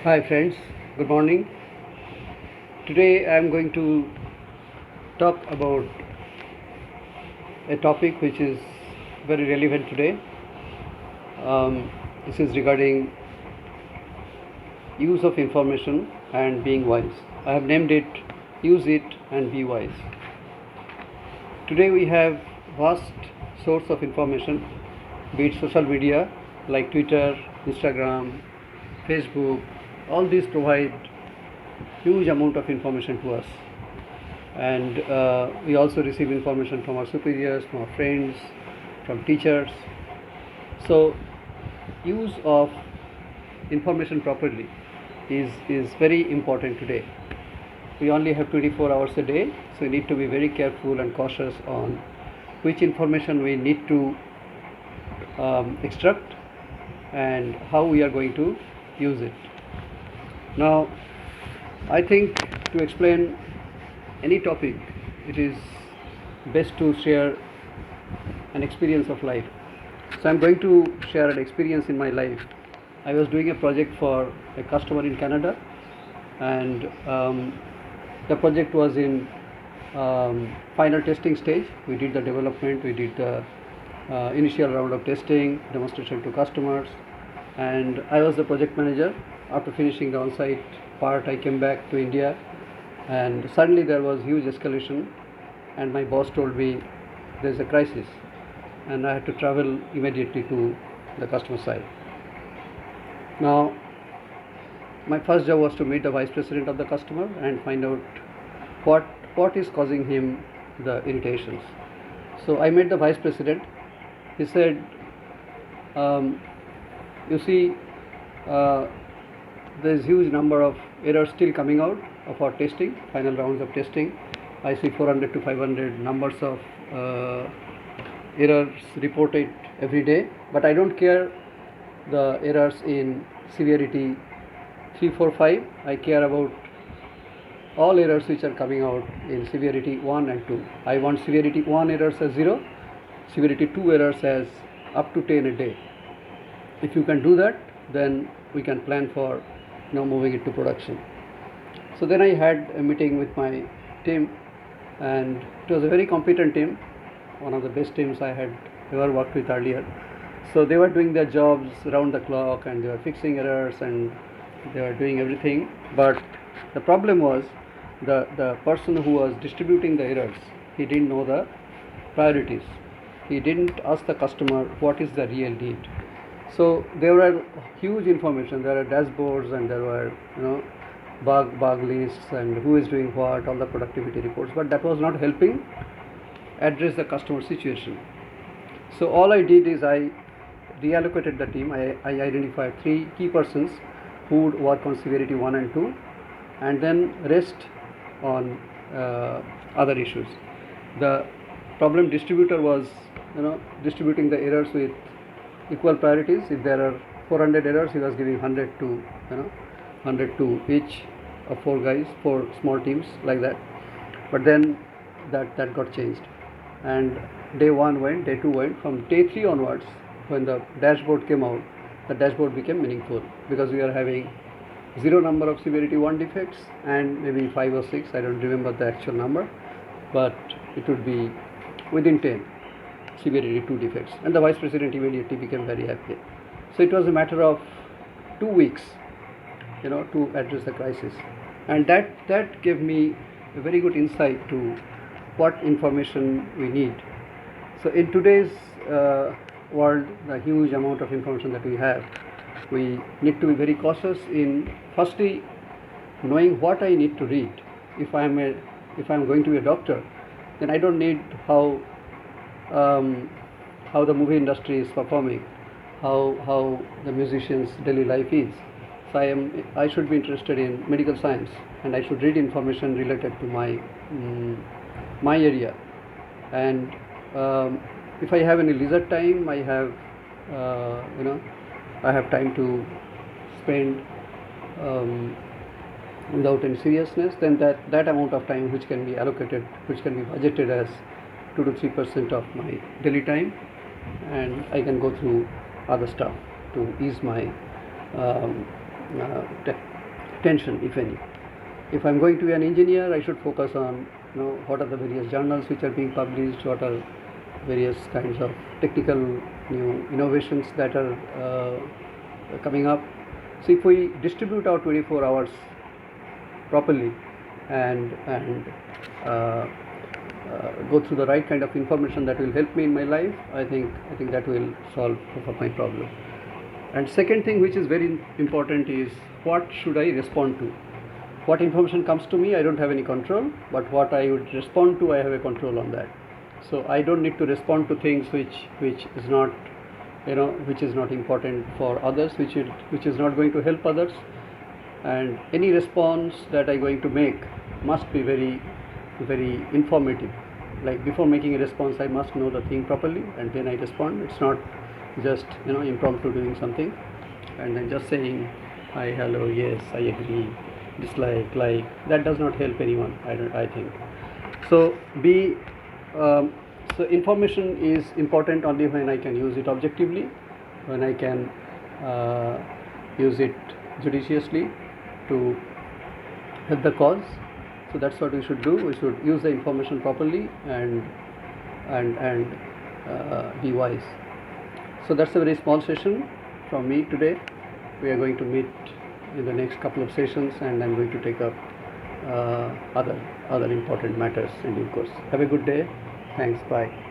Hi friends, good morning. Today I am going to talk about a topic which is very relevant today. This is regarding use of information and being wise. I have named it Use It and Be Wise. Today we have vast source of information, be it social media like Twitter, Instagram, Facebook. All these provide huge amount of information to us, and we also receive information from our superiors, from our friends, from teachers. So use of information properly is very important today. We only have 24 hours a day, so we need to be very careful and cautious on which information we need to extract and how we are going to use it. Now, I think to explain any topic, it is best to share an experience of life. So I'm going to share an experience in my life. I was doing a project for a customer in Canada, and the project was in final testing stage. We did the development, we did the initial round of testing, demonstration to customers, and I was the project manager. After finishing the on-site part, I came back to India, and suddenly there was huge escalation, and my boss told me there's a crisis, and I had to travel immediately to the customer side. Now, my first job was to meet the vice president of the customer and find out what is causing him the irritations. So I met the vice president. He said, you see, there is huge number of errors still coming out of our testing, final rounds of testing. I see 400 to 500 numbers of errors reported every day, but I don't care the errors in severity 3, 4, 5. I care about all errors which are coming out in severity 1 and 2. I want severity 1 errors as 0, severity 2 errors as up to 10 a day. If you can do that, then we can plan for moving it to production. So then I had a meeting with my team, and it was a very competent team, one of the best teams I had ever worked with earlier. So they were doing their jobs round the clock, and they were fixing errors, and they were doing everything. But the problem was the person who was distributing the errors, he didn't know the priorities. He didn't ask the customer what is the real need. So there were huge information. There were dashboards, and there were bug lists, and who is doing what, all the productivity reports. But that was not helping address the customer situation. So all I did is I reallocated the team. I identified 3 key persons who would work on severity 1 and 2, and then rest on other issues. The problem distributor was distributing the errors with equal priorities. If there are 400 errors, he was giving 100 to each of 4 guys, 4 small teams like that. But then that got changed, and day 1 went, day 2 went. From day 3 onwards, when the dashboard came out, the dashboard became meaningful, because we are having 0 number of severity 1 defects and maybe 5 or 6, I don't remember the actual number, but it would be within 10 severity 2 defects, and the vice president immediately became very happy. So it was a matter of 2 weeks to address the crisis, and that gave me a very good insight to what information we need. So in today's world, the huge amount of information that we have, we need to be very cautious in firstly knowing what I need to read. If I'm going to be a doctor, then I don't need how the movie industry is performing, how the musician's daily life is. So I should be interested in medical science, and I should read information related to my area. And if I have any leisure time, I have time to spend without any seriousness, then that amount of time which can be allocated, which can be budgeted as 2 to 3% of my daily time, and I can go through other stuff to ease my tension, if any. If I'm going to be an engineer, I should focus on what are the various journals which are being published, what are various kinds of technical new innovations that are coming up. So if we distribute our 24 hours properly and go through the right kind of information that will help me in my life, I think that will solve my problem. And second thing which is very important is, what should I respond to? What information comes to me, I don't have any control, but what I would respond to, I have a control on that. So I don't need to respond to things which is not which is not important for others, which is not going to help others. And any response that I'm going to make must be very, very informative. Like, before making a response, I must know the thing properly and then I respond. It's not just impromptu doing something and then just saying hi, hello, yes, I agree, dislike, like. That does not help anyone, I think. So so information is important only when I can use it objectively, when I can use it judiciously to help the cause. So that's what we should do. We should use the information properly and be wise. So that's a very small session from me today. We are going to meet in the next couple of sessions, and I'm going to take up other important matters in due course. Have a good day. Thanks. Bye.